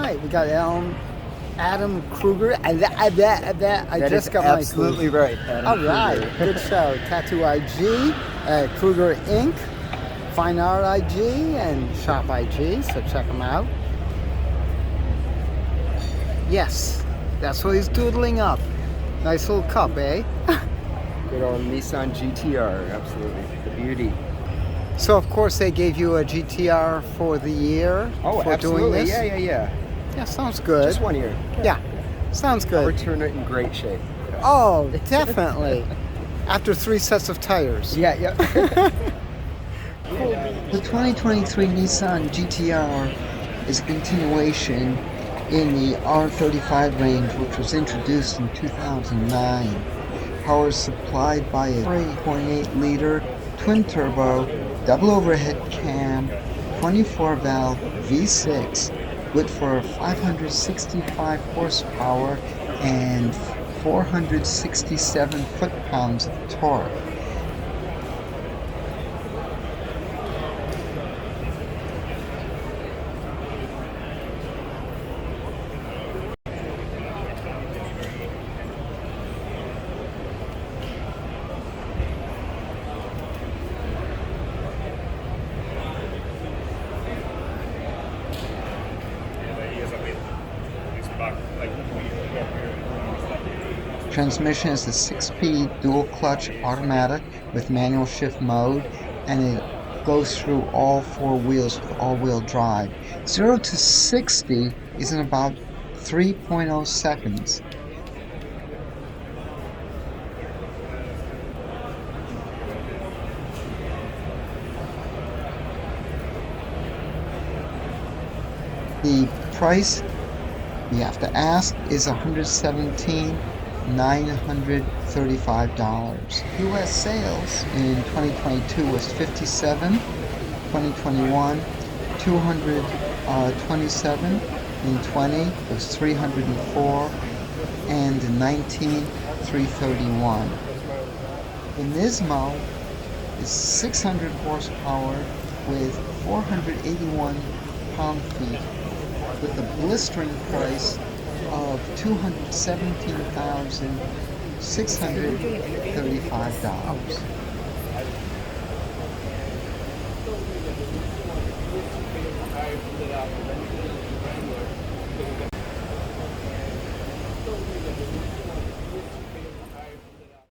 right, we got Adam Kruger. I just got my absolutely right. Adam All right, Kruger. good show. Tattoo IG, Kruger Inc., Fine Art IG, and Shop IG, so check them out. Yes, that's what he's doodling up. Nice little cup, eh? Good old Nissan GTR, absolutely. The beauty. So, of course, they gave you a GTR for the year for absolutely. doing this? Yeah. Yeah, sounds good. Just 1 year. Yeah, sounds I'll good. return it in great shape. Oh, definitely. After 3 sets of tires. Yeah. The 2023 Nissan GTR is a continuation in the R35 range, which was introduced in 2009. Power is supplied by a 3.8-liter twin-turbo, double overhead cam, 24-valve V6, good for 565 horsepower and 467 foot-pounds of torque. Transmission is a 6-speed dual-clutch automatic with manual shift mode, and it goes through all 4 wheels with all-wheel drive. 0 to 60 is in about 3.0 seconds. The price you have to ask is $117,935. U.S. sales in 2022 was 57, 2021 227, in 20 was 304, and in 19 331. The Nismo is 600 horsepower with 481 pound-feet, with a blistering price of $217,635.